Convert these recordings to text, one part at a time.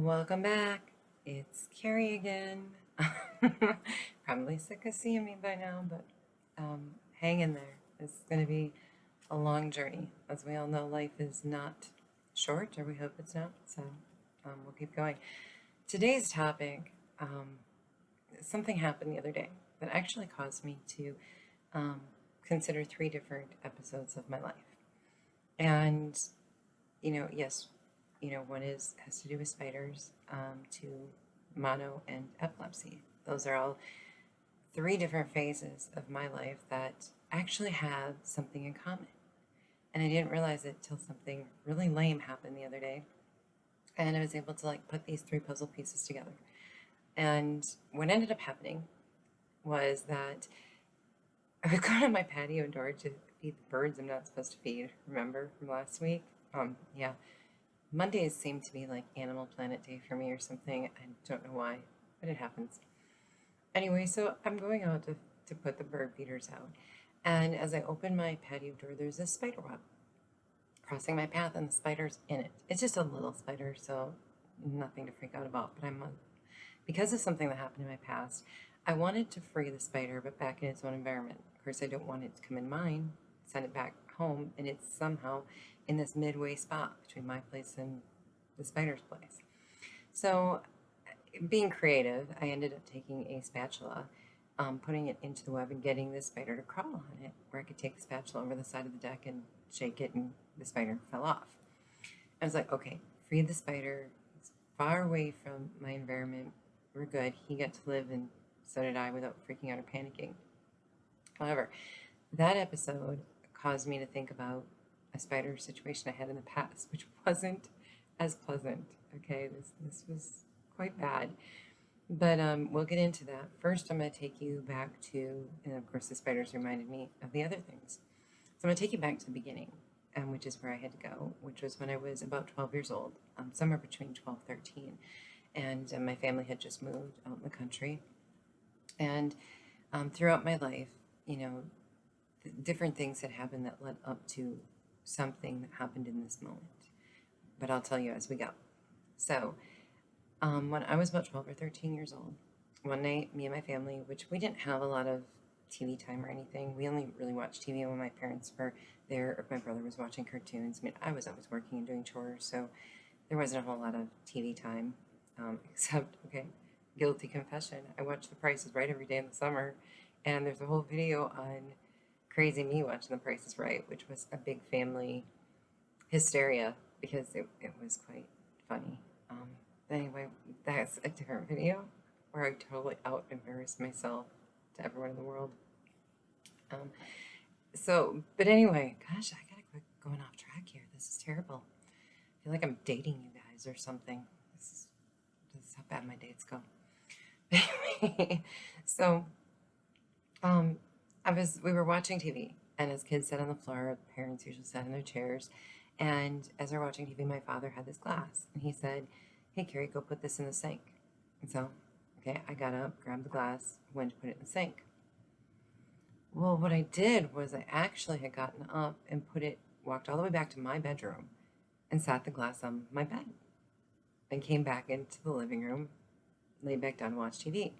Welcome back. It's Carrie again. Probably sick of seeing me by now, but hang in there. It's going to be a long journey. As we all know, life is not short, or we hope it's not. So we'll keep going. Today's topic, something happened the other day that actually caused me to um, consider three different episodes of my life. And yes, one has to do with spiders, to mono and epilepsy. Those are all three different phases of my life that actually have something in common. And I didn't realize it till something really lame happened the other day. And I was able to put these three puzzle pieces together. And what ended up happening was that I was going on my patio door to feed the birds I'm not supposed to feed, remember from last week? Yeah. Mondays seem to be like Animal Planet Day for me or something. I don't know why, but it happens. Anyway, so I'm going out to put the bird feeders out. And as I open my patio door, there's a spider web crossing my path, and the spider's in it. It's just a little spider, so nothing to freak out about. But because of something that happened in my past, I wanted to free the spider, but back in its own environment. Of course, I don't want it to come in mine, send it back home, and it's somehow in this midway spot between my place and the spider's place. So, being creative, I ended up taking a spatula, putting it into the web and getting the spider to crawl on it, where I could take the spatula over the side of the deck and shake it, and the spider fell off. I was like, okay, free the spider. It's far away from my environment. We're good. He got to live, and so did I, without freaking out or panicking. However, that episode caused me to think about a spider situation I had in the past, which wasn't as pleasant. Okay, this was quite bad. But we'll get into that. First, I'm going to take you back to, and of course, the spiders reminded me of the other things. So I'm going to take you back to the beginning, which is where I had to go, which was when I was about 12 years old, somewhere between 12 and 13. And my family had just moved out in the country. And throughout my life, different things had happened that led up to something that happened in this moment. But I'll tell you as we go. So, when I was about 12 or 13 years old, one night, me and my family, which we didn't have a lot of TV time or anything. We only really watched TV when my parents were there, or if my brother was watching cartoons. I mean, I was always working and doing chores, so there wasn't a whole lot of TV time, except, okay, guilty confession, I watched The Price is Right every day in the summer, and there's a whole video on Crazy Me watching The Price is Right, which was a big family hysteria because it was quite funny. Anyway, that's a different video where I totally out-embarrassed myself to everyone in the world. But anyway, gosh, I gotta quit going off track here. This is terrible. I feel like I'm dating you guys or something. This is how bad my dates go. Anyway, so we were watching TV, and as kids sat on the floor, parents usually sat in their chairs, and as they're watching TV, my father had this glass, and he said, "Hey, Carrie, go put this in the sink." And so, okay, I got up, grabbed the glass, went to put it in the sink. Well, what I did was I actually had gotten up and walked all the way back to my bedroom and sat the glass on my bed and came back into the living room, laid back down and watched TV.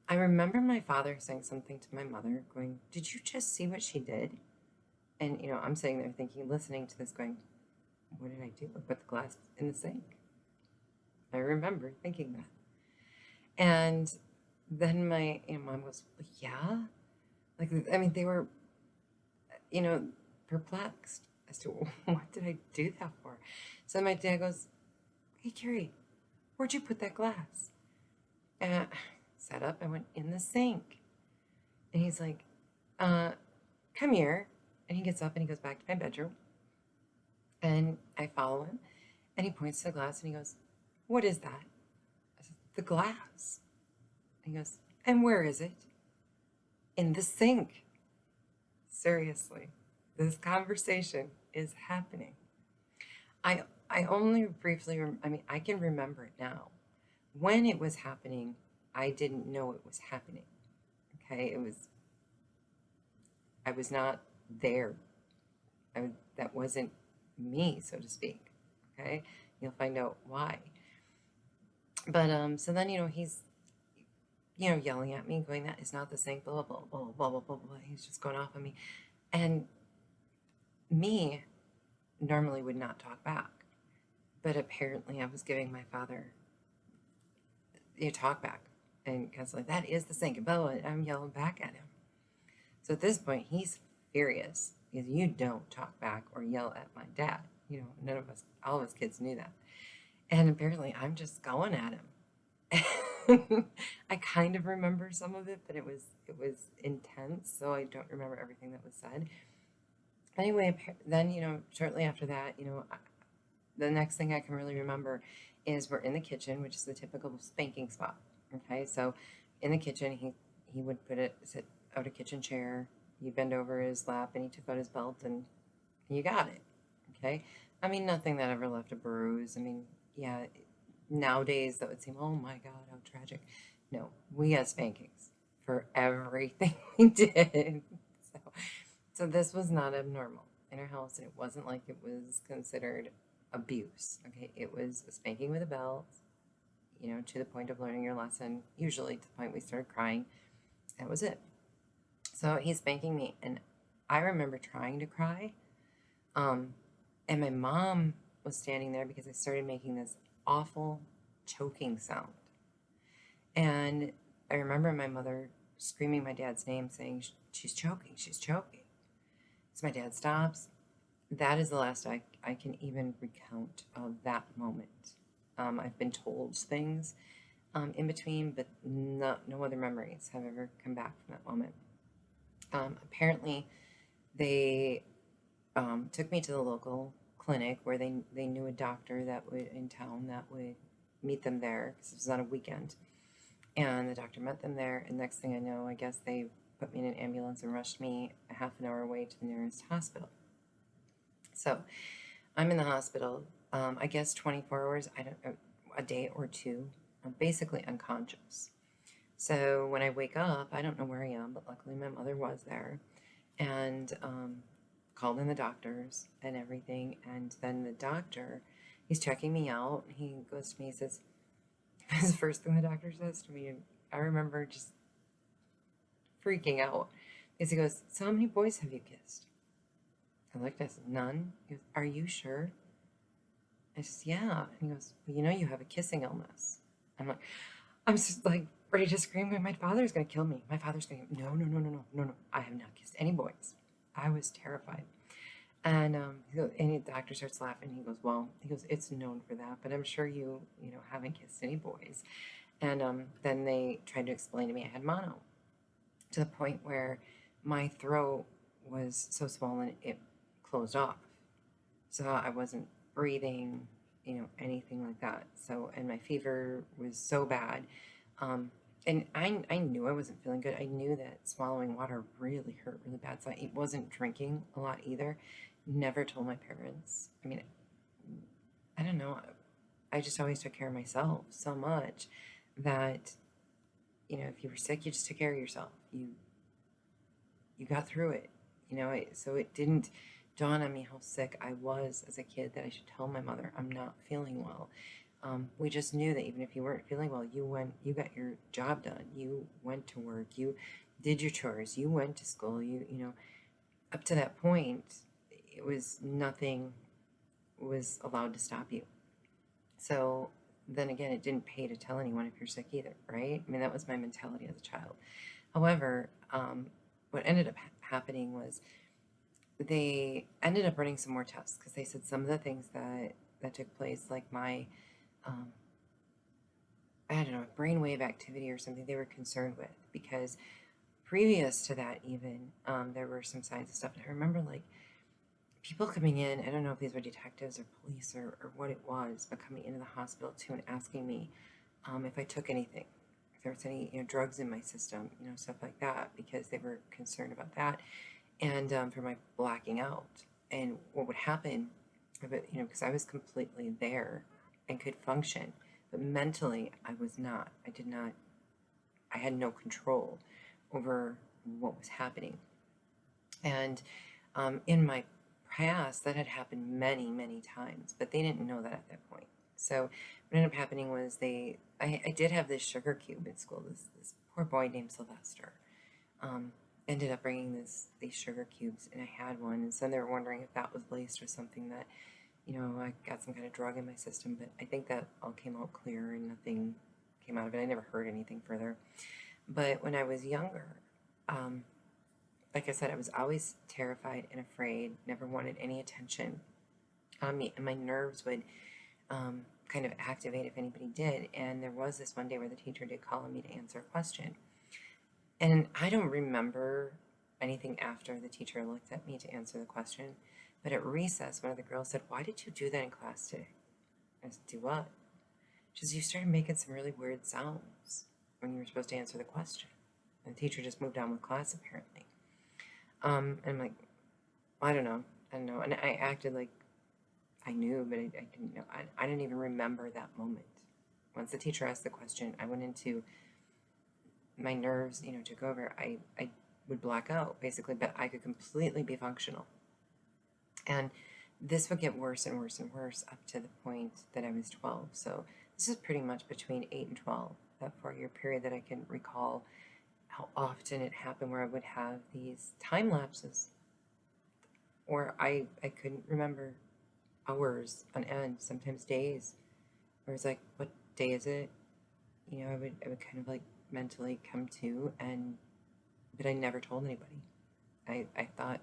I remember my father saying something to my mother, going, "Did you just see what she did?" And, I'm sitting there thinking, listening to this, going, what did I do? I put the glass in the sink. I remember thinking that. And then my mom goes, "Yeah?" They were, perplexed as to what did I do that for? So my dad goes, "Hey, Carrie, where'd you put that glass?" And I sat up, I went, "In the sink." And he's like, "Come here." And he gets up and he goes back to my bedroom. And I follow him. And he points to the glass and he goes, "What is that?" I said, "The glass." And he goes, "And where is it?" "In the sink." Seriously, this conversation is happening. I only briefly, I can remember it now. When it was happening, I didn't know it was happening. Okay, I was not there. That wasn't me, so to speak. Okay, you'll find out why. But so then, he's, yelling at me, going, that is not the same, blah, blah, blah, blah, blah, blah, blah. He's just going off on me. And me normally would not talk back. But apparently I was giving my father a talk back. And I was like, that is the same, blah, blah, blah. I'm yelling back at him. So at this point, he's furious because you don't talk back or yell at my dad. None of us, all of us kids knew that. And apparently I'm just going at him. I kind of remember some of it, but it was intense, so I don't remember everything that was said. Anyway, then, shortly after that, the next thing I can really remember is we're in the kitchen, which is the typical spanking spot. Okay, so in the kitchen, he would sit out a kitchen chair. You bend over his lap, and he took out his belt, and you got it. Okay, I mean, nothing that ever left a bruise. I mean, yeah, nowadays that would seem, oh my God, how tragic. No, we had spankings for everything we did. So this was not abnormal in our house, and it wasn't like it was considered abuse. Okay, it was a spanking with a belt, to the point of learning your lesson, usually to the point we started crying. That was it. So he's spanking me, and I remember trying to cry. And my mom was standing there because I started making this awful choking sound. And I remember my mother screaming my dad's name, saying, she's choking, she's choking. So my dad stops. That is the last I can even recount of that moment. I've been told things in between, but no other memories have ever come back from that moment. Apparently, they took me to the local clinic where they knew a doctor in town that would meet them there, because it was on a weekend. And the doctor met them there, and next thing I know, I guess they put me in an ambulance and rushed me a half an hour away to the nearest hospital. So I'm in the hospital, I guess 24 hours, a day or two. I'm basically unconscious. So when I wake up, I don't know where I am, but luckily my mother was there, and called in the doctors and everything. And then the doctor, he's checking me out. He goes to me, he says, the first thing the doctor says to me, and I remember just freaking out, is he goes, so how many boys have you kissed? I looked, I said, none. He goes, are you sure? I said, yeah. And he goes, well, you have a kissing illness. I'm just like ready to scream, my father's going to kill me. My father's going to, no. I have not kissed any boys. I was terrified. And the doctor starts laughing. He goes, well, it's known for that, but I'm sure you haven't kissed any boys. And then they tried to explain to me I had mono, to the point where my throat was so swollen it closed off. So I wasn't breathing, anything like that. So, and my fever was so bad. And I knew I wasn't feeling good. I knew that swallowing water really hurt really bad. So I wasn't drinking a lot either. Never told my parents. I mean, I don't know. I just always took care of myself so much that, if you were sick, you just took care of yourself. You got through it, so it didn't dawn on me how sick I was as a kid that I should tell my mother I'm not feeling well. We just knew that even if you weren't feeling well, you got your job done. You went to work, you did your chores, you went to school, up to that point, it was nothing was allowed to stop you. So then again, it didn't pay to tell anyone if you're sick either, right? I mean, that was my mentality as a child. However, what ended up happening was they ended up running some more tests, because they said some of the things that took place, like my, I don't know, brainwave activity or something, they were concerned with, because previous to that even, there were some signs of stuff. And I remember people coming in, I don't know if these were detectives or police or what it was, but coming into the hospital too and asking me if I took anything, if there was any drugs in my system, stuff like that, because they were concerned about that, and for my blacking out. And what would happen, because I was completely there and could function, but mentally I was not. I had no control over what was happening. And in my past, that had happened many, many times, but they didn't know that at that point. So what ended up happening was I did have this sugar cube in school. This poor boy named Sylvester um, ended up bringing these sugar cubes, and I had one. And so they were wondering if that was laced with something that, I got some kind of drug in my system. But I think that all came out clear and nothing came out of it. I never heard anything further. But when I was younger, um, like I said, I was always terrified and afraid, never wanted any attention on me, and my nerves would kind of activate if anybody did. And there was this one day where the teacher did call on me to answer a question. And I don't remember anything after the teacher looked at me to answer the question. But at recess, one of the girls said, "Why did you do that in class today?" I said, "Do what?" She says, "You started making some really weird sounds when you were supposed to answer the question." And the teacher just moved on with class, apparently. And I'm like, I don't know. And I acted like I knew, but I didn't know. I didn't even remember that moment. Once the teacher asked the question, I went into my nerves, took over. I would black out, basically, but I could completely be functional. And this would get worse and worse and worse up to the point that I was 12. So this is pretty much between 8 and 12, that 4-year period that I can recall how often it happened, where I would have these time lapses where I couldn't remember hours on end, sometimes days, where it's like, what day is it? I would kind of like mentally come to, but I never told anybody. I thought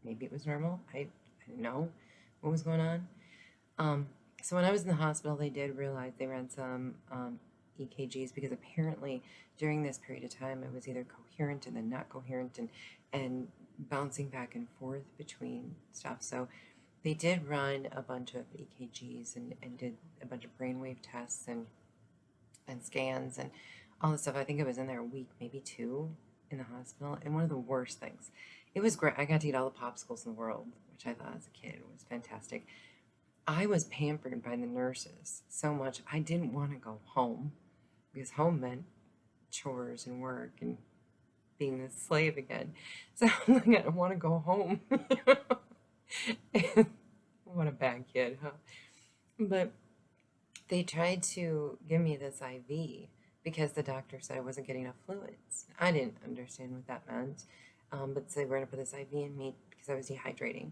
maybe it was normal. I didn't know what was going on. So when I was in the hospital, they did realize they ran some EKGs, because apparently during this period of time I was either coherent and then not coherent, and bouncing back and forth between stuff. So they did run a bunch of EKGs and did a bunch of brainwave tests and scans and all this stuff. I think I was in there a week, maybe 2, in the hospital. And one of the worst things, it was great. I got to eat all the popsicles in the world, which I thought as a kid was fantastic. I was pampered by the nurses so much I didn't want to go home, because home meant chores and work and being a slave again. So I'm like, I don't want to go home. What a bad kid, huh? But they tried to give me this IV because the doctor said I wasn't getting enough fluids. I didn't understand what that meant, but so they were going to put this IV in me because I was dehydrating.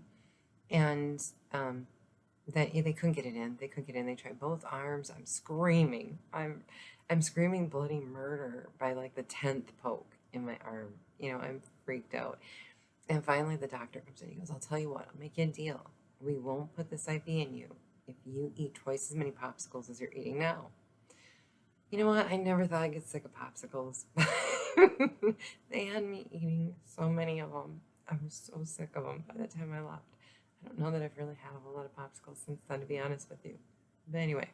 And that they couldn't get it in. They couldn't get it in. They tried both arms. I'm screaming. I'm screaming bloody murder by like the 10th poke in my arm. I'm freaked out. And finally the doctor comes in. He goes, "I'll tell you what, I'll make you a deal. We won't put this IV in you if you eat twice as many popsicles as you're eating now." You know what? I never thought I'd get sick of popsicles. They had me eating so many of them. I was so sick of them by the time I left. I don't know that I've really had a whole lot of popsicles since then, to be honest with you. But anyway,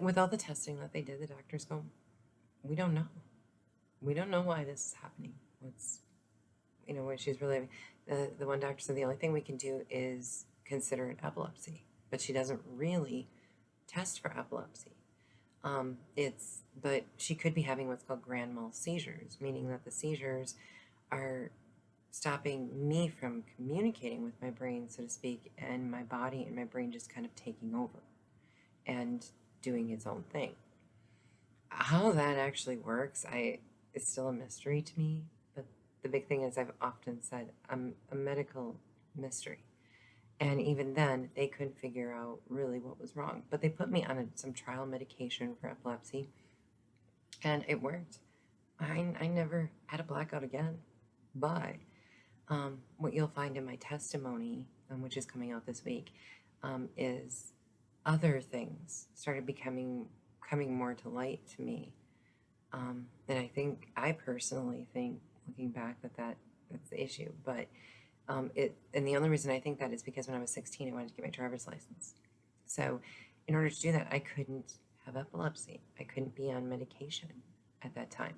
with all the testing that they did, the doctors go, "We don't know. We don't know why this is happening. What she's really, the one doctor said the only thing we can do is consider it epilepsy, but she doesn't really test for epilepsy. But she could be having what's called grand mal seizures, meaning that the seizures are stopping me from communicating with my brain, so to speak, and my body and my brain just kind of taking over and doing its own thing. How that actually works, is still a mystery to me. But the big thing is, I've often said, I'm a medical mystery. And even then, they couldn't figure out really what was wrong. But they put me on some trial medication for epilepsy, and it worked. I never had a blackout again. But what you'll find in my testimony, which is coming out this week, is other things started coming more to light to me. And I personally think, looking back, that's the issue. But and the only reason I think that is because when I was 16, I wanted to get my driver's license. So in order to do that, I couldn't have epilepsy. I couldn't be on medication at that time.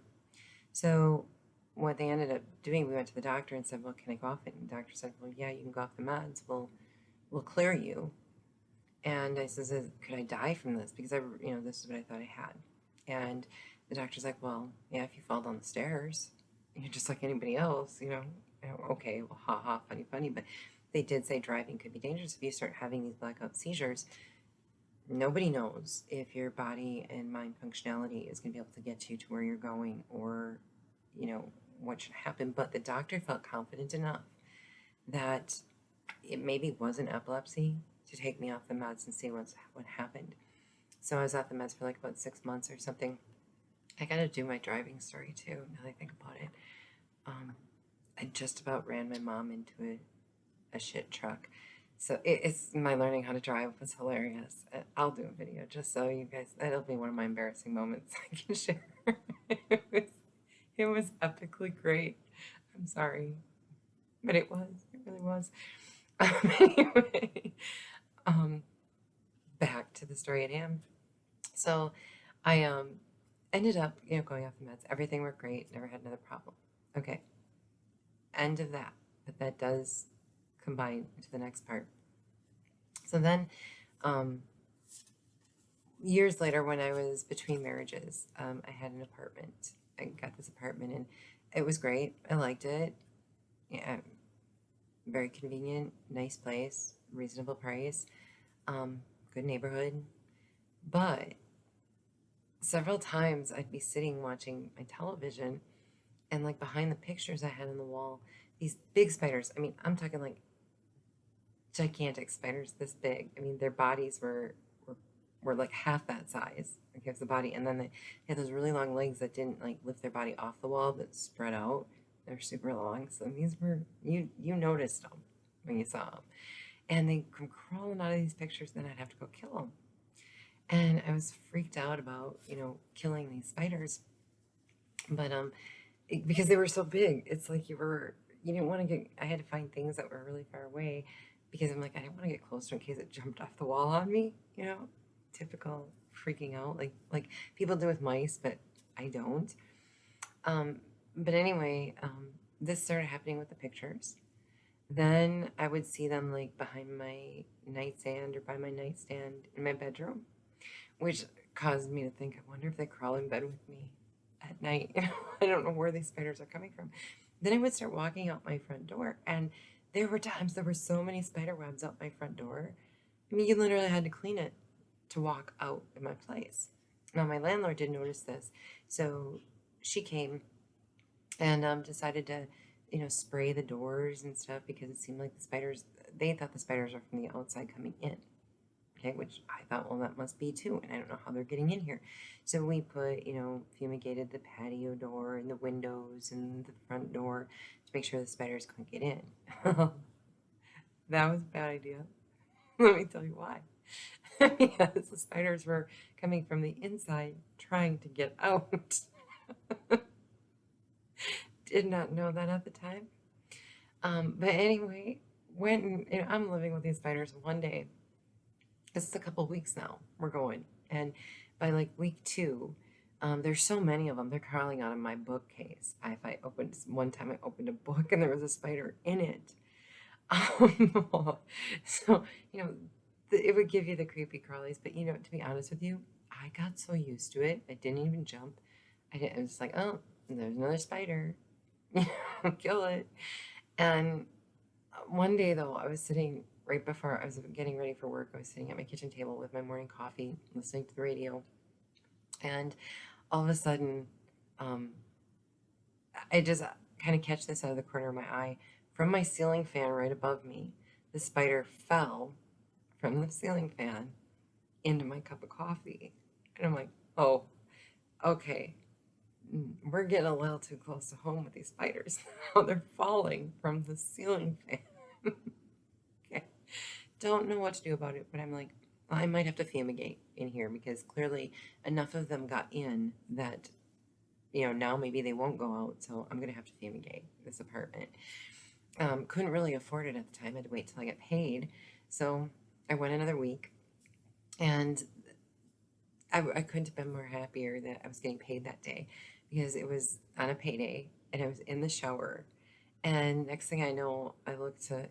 So what they ended up doing, we went to the doctor and said, "Well, can I go off it?" And the doctor said, "Well, yeah, you can go off the meds. We'll clear you." And I said, "Could I die from this? Because this is what I thought I had." And the doctor's like, "Well, yeah, if you fall down the stairs, you're just like anybody else, Okay, well, ha ha, funny, but they did say driving could be dangerous if you start having these blackout seizures. Nobody knows if your body and mind functionality is going to be able to get you to where you're going, or, what should happen. But the doctor felt confident enough that it maybe wasn't epilepsy to take me off the meds and see what happened. So I was off the meds for like about 6 months or something. I got to do my driving story too, now that I think about it. I just about ran my mom into a shit truck. So it's my learning how to drive was hilarious. I'll do a video just so you guys, that'll be one of my embarrassing moments I can share. It was epically great. I'm sorry, but it really was. Anyway, back to the story at hand. So I ended up, going off the meds. Everything worked great. Never had another problem. Okay. End of that. But that does combine into the next part. So then, years later, when I was between marriages, I had an apartment. I got this apartment, and it was great. I liked it. Yeah, very convenient, nice place, reasonable price, good neighborhood. But several times I'd be sitting watching my television, and like behind the pictures I had on the wall, these big spiders. I mean, I'm talking like gigantic spiders this big. I mean, their bodies were like half that size. Okay, of the body, and then they had those really long legs that didn't like lift their body off the wall, but spread out. They're super long. So these were, you noticed them when you saw them, and they come crawling out of these pictures. Then I'd have to go kill them, and I was freaked out about killing these spiders, but because they were so big, it's like you didn't want to get. I had to find things that were really far away, because I'm like, I didn't want to get closer in case it jumped off the wall on me. Typical freaking out like people do with mice, but I don't. But anyway, this started happening with the pictures. Then I would see them like behind my nightstand or by my nightstand in my bedroom, which caused me to think, I wonder if they crawl in bed with me at night. I don't know where these spiders are coming from. Then I would start walking out my front door, and there were times there were so many spider webs out my front door. I mean, you literally had to clean it to walk out of my place. Now, my landlord did notice this, so she came and decided to, spray the doors and stuff, because it seemed like they thought the spiders were from the outside coming in. Okay, which I thought, well, that must be too, and I don't know how they're getting in here. So we put, fumigated the patio door and the windows and the front door to make sure the spiders couldn't get in. That was a bad idea. Let me tell you why. Because the spiders were coming from the inside trying to get out. Did not know that at the time. But anyway, when I'm living with these spiders, one day, this is a couple weeks now, we're going, and by like week 2, there's so many of them, they're crawling out of my bookcase. One time I opened a book and there was a spider in it. So, it would give you the creepy crawlies, but to be honest with you, I got so used to it, I didn't even jump. I was like, oh, there's another spider, kill it. And one day though, I was sitting right before I was getting ready for work. I was sitting at my kitchen table with my morning coffee, listening to the radio, and all of a sudden, I just kind of catch this out of the corner of my eye. From my ceiling fan right above me, the spider fell from the ceiling fan into my cup of coffee. And I'm like, oh, okay, we're getting a little too close to home with these spiders. Now they're falling from the ceiling fan. Okay, don't know what to do about it, but I'm like, I might have to fumigate in here, because clearly enough of them got in that, now maybe they won't go out, so I'm going to have to fumigate this apartment. Couldn't really afford it at the time. I had to wait till I got paid. So I went another week, and I couldn't have been more happier that I was getting paid that day, because it was on a payday, and I was in the shower. And next thing I know, I looked to,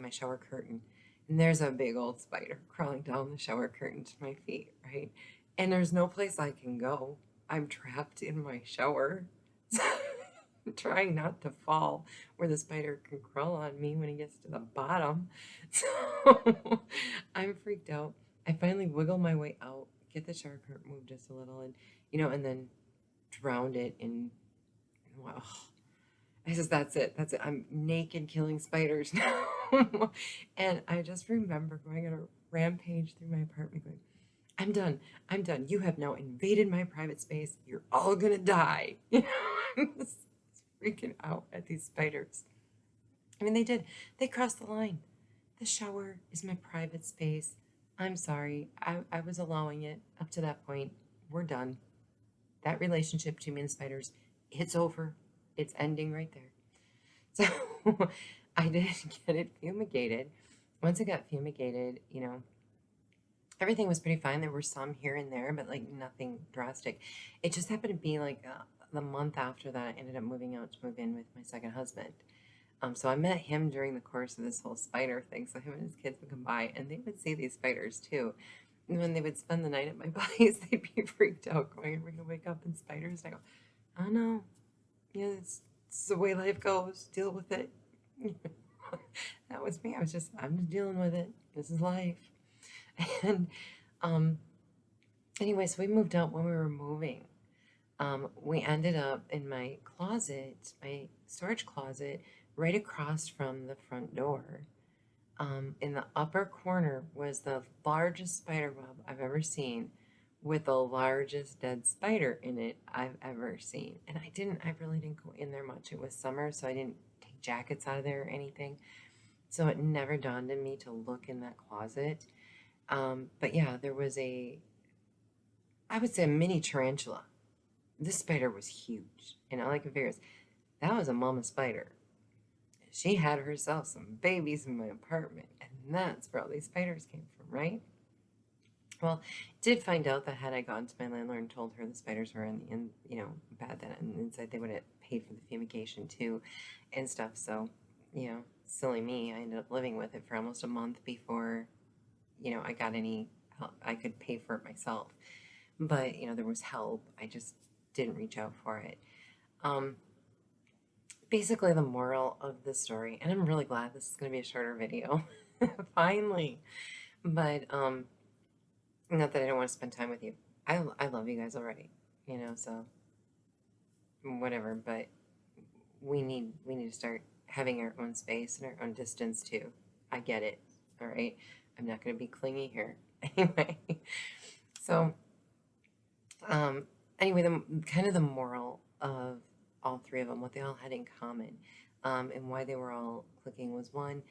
my shower curtain, and there's a big old spider crawling down the shower curtain to my feet, right? And there's no place I can go. I'm trapped in my shower. trying not to fall where the spider can crawl on me when he gets to the bottom. So I'm freaked out. I finally wiggle my way out, get the shower curtain moved just a little, and and then drowned it in. Wow. I says, that's it. That's it. I'm naked killing spiders now. And I just remember going on a rampage through my apartment going, I'm done. I'm done. You have now invaded my private space. You're all going to die. I'm just freaking out at these spiders. I mean, they did. They crossed the line. The shower is my private space. I'm sorry. I was allowing it up to that point. We're done. That relationship between me and the spiders, it's over. It's ending right there. So I did get it fumigated. Once it got fumigated, everything was pretty fine. There were some here and there, but like nothing drastic. It just happened to be like the month after that, I ended up moving out to move in with my second husband. So I met him during the course of this whole spider thing. So him and his kids would come by and they would see these spiders too. And when they would spend the night at my place, they'd be freaked out going, we're going to wake up in spiders. And I go, oh no, it's the way life goes. Deal with it. That was me. I'm just dealing with it. This is life. And anyway, so we moved out when we were moving. We ended up in my closet, my storage closet, right across from the front door. In the upper corner was the largest spider web I've ever seen, with the largest dead spider in it I've ever seen. And I really didn't go in there much. It was summer, so I didn't take jackets out of there or anything. So it never dawned on me to look in that closet. But yeah, there was I would say a mini tarantula. This spider was huge. And all I can figure is, that was a mama spider. She had herself some babies in my apartment, and that's where all these spiders came from, right? Well, did find out that had I gone to my landlord and told her the spiders were bad then and inside, they would have paid for the fumigation too and stuff. So, silly me, I ended up living with it for almost a month before, I got any help. I could pay for it myself. But, there was help. I just didn't reach out for it. Basically, the moral of the story, and I'm really glad this is going to be a shorter video, finally. But, not that I don't want to spend time with you. I love you guys already, so whatever. But we need to start having our own space and our own distance too. I get it. All right. I'm not going to be clingy here. Anyway. So, anyway, the moral of all three of them, what they all had in common, and why they were all clicking was one,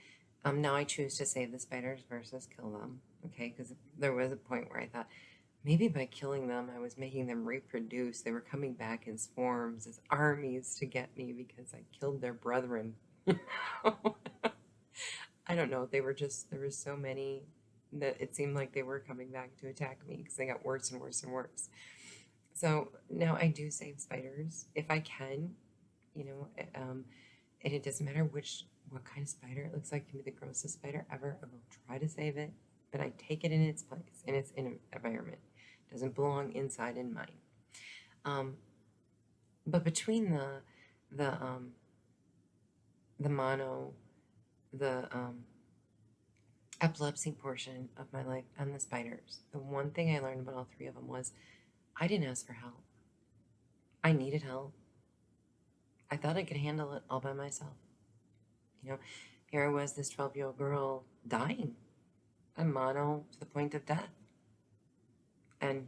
now I choose to save the spiders versus kill them. Okay, because there was a point where I thought maybe by killing them, I was making them reproduce. They were coming back in swarms as armies to get me because I killed their brethren. I don't know. There were so many that it seemed like they were coming back to attack me because they got worse and worse and worse. So now I do save spiders if I can, and it doesn't matter what kind of spider. It looks like it can be the grossest spider ever. I will try to save it, but I take it in its place, in its environment. It doesn't belong inside in mine. But between the mono, the epilepsy portion of my life and the spiders, the one thing I learned about all three of them was I didn't ask for help. I needed help. I thought I could handle it all by myself. Here I was, this 12-year-old girl dying. I'm mono to the point of death. And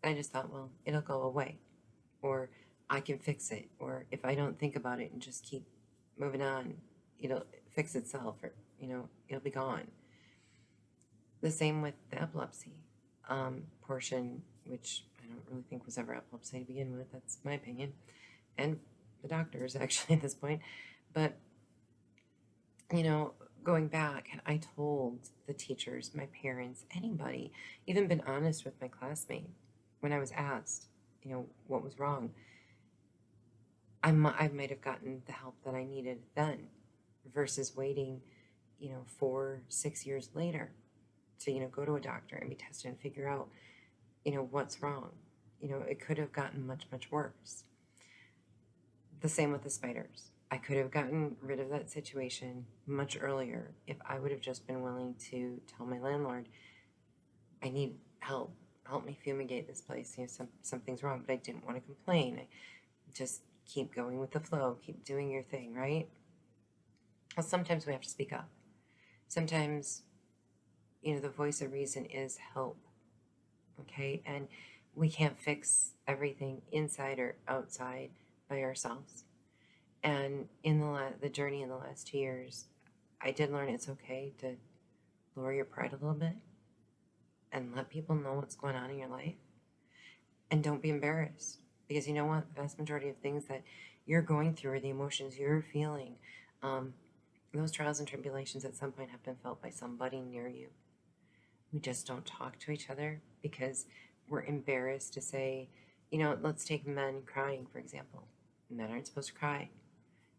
I just thought, well, it'll go away. Or I can fix it. Or if I don't think about it and just keep moving on, it'll fix itself. Or, it'll be gone. The same with the epilepsy portion, which I don't really think was ever epilepsy to begin with. That's my opinion. And the doctors, actually, at this point. But, going back, and I told the teachers, my parents, anybody, even been honest with my classmate when I was asked, what was wrong. I might have gotten the help that I needed then versus waiting, 4-6 years later to, go to a doctor and be tested and figure out, what's wrong. It could have gotten much, much worse. The same with the spiders. I could have gotten rid of that situation much earlier if I would have just been willing to tell my landlord, I need help. Help me fumigate this place. Something's wrong, but I didn't want to complain. I just keep going with the flow, keep doing your thing, right? Well, sometimes we have to speak up. Sometimes, the voice of reason is help, okay? And we can't fix everything inside or outside by ourselves. And in the journey in the last 2 years, I did learn it's okay to lower your pride a little bit and let people know what's going on in your life. And don't be embarrassed, because you know what? The vast majority of things that you're going through or the emotions you're feeling, those trials and tribulations at some point have been felt by somebody near you. We just don't talk to each other because we're embarrassed to say, let's take men crying, for example. Men aren't supposed to cry.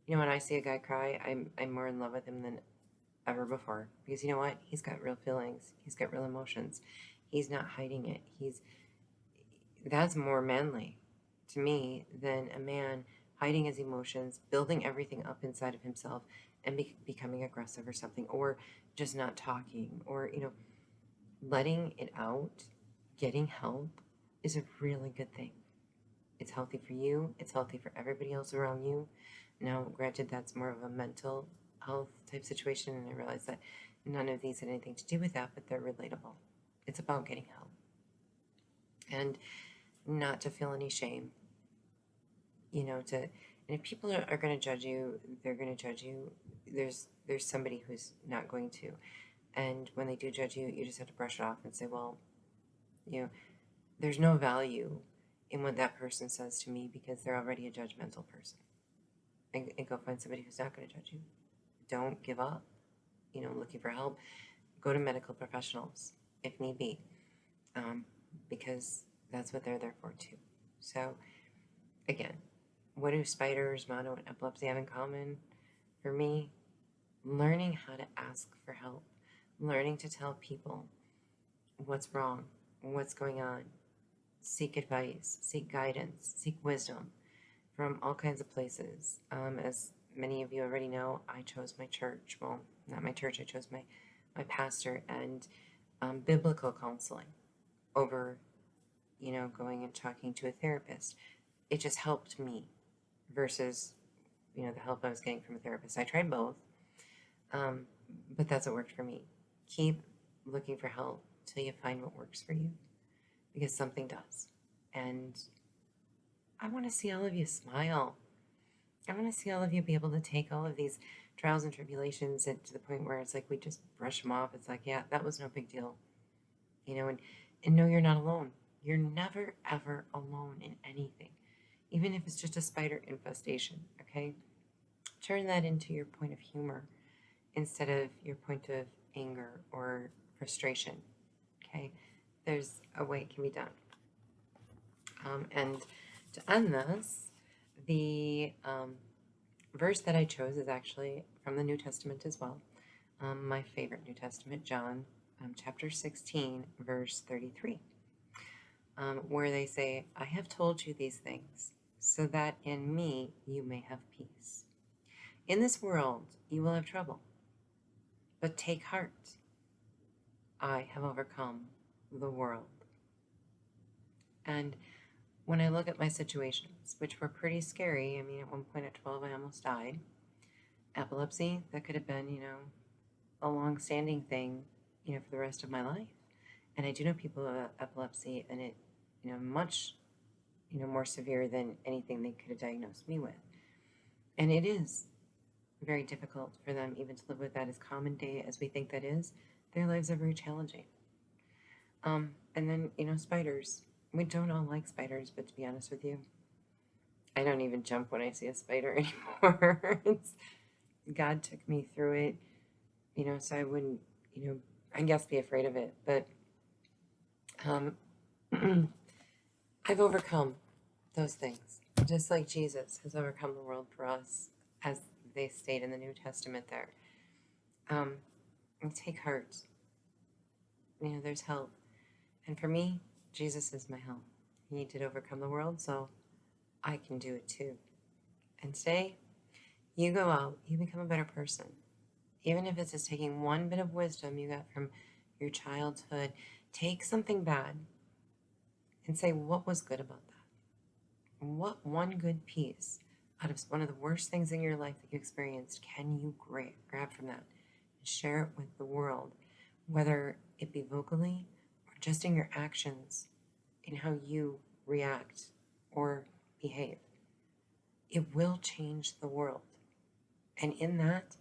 When I see a guy cry, I'm more in love with him than ever before, because you know what? He's got real feelings. He's got real emotions. He's not hiding it. That's more manly to me than a man hiding his emotions, building everything up inside of himself, and becoming aggressive or something, or just not talking, or letting it out. Getting help is a really good thing. It's healthy for you. It's healthy for everybody else around you. Now, granted, that's more of a mental health type situation, and I realize that none of these had anything to do with that, but they're relatable. It's about getting help. And not to feel any shame. And if people are going to judge you, they're going to judge you. There's somebody who's not going to. And when they do judge you, you just have to brush it off and say, well, there's no value in what that person says to me because they're already a judgmental person. And go find somebody who's not going to judge you. Don't give up, looking for help. Go to medical professionals if need be, because that's what they're there for too. So, again, what do spiders, mono, and epilepsy have in common? For me, learning how to ask for help, learning to tell people what's wrong, what's going on, seek advice, seek guidance, seek wisdom from all kinds of places. As many of you already know, I chose my church. Well, not my church, I chose my pastor, and biblical counseling over, going and talking to a therapist. It just helped me versus, the help I was getting from a therapist. I tried both, but that's what worked for me. Keep looking for help till you find what works for you, because something does. And I want to see all of you smile. I want to see all of you be able to take all of these trials and tribulations to the point where it's like we just brush them off. It's like, yeah, that was no big deal. And no, you're not alone. You're never, ever alone in anything, even if it's just a spider infestation, okay? Turn that into your point of humor instead of your point of anger or frustration, okay? There's a way it can be done. And to end this, the verse that I chose is actually from the New Testament as well. My favorite New Testament, John chapter 16, verse 33, where they say, I have told you these things so that in me you may have peace. In this world you will have trouble, but take heart. I have overcome the world. And when I look at my situations, which were pretty scary, at one point at 12, I almost died. Epilepsy, that could have been, a long-standing thing, for the rest of my life. And I do know people who have epilepsy, and it, much, more severe than anything they could have diagnosed me with. And it is very difficult for them even to live with that as common day as we think that is. Their lives are very challenging. And then, spiders. We don't all like spiders, but to be honest with you, I don't even jump when I see a spider anymore. God took me through it, so I wouldn't, I guess be afraid of it. But I've overcome those things, just like Jesus has overcome the world for us, as they state in the New Testament there. And take heart. There's help. And for me, Jesus is my help. He did overcome the world, so I can do it too. And today, you go out, you become a better person. Even if it's just taking one bit of wisdom you got from your childhood, take something bad and say, what was good about that? What one good piece out of one of the worst things in your life that you experienced can you grab from that and share it with the world, whether it be vocally or just in your actions, in how you react or behave. It will change the world. And in that,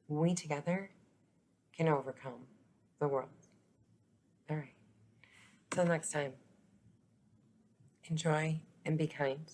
we together can overcome the world. All right. Till next time, enjoy and be kind.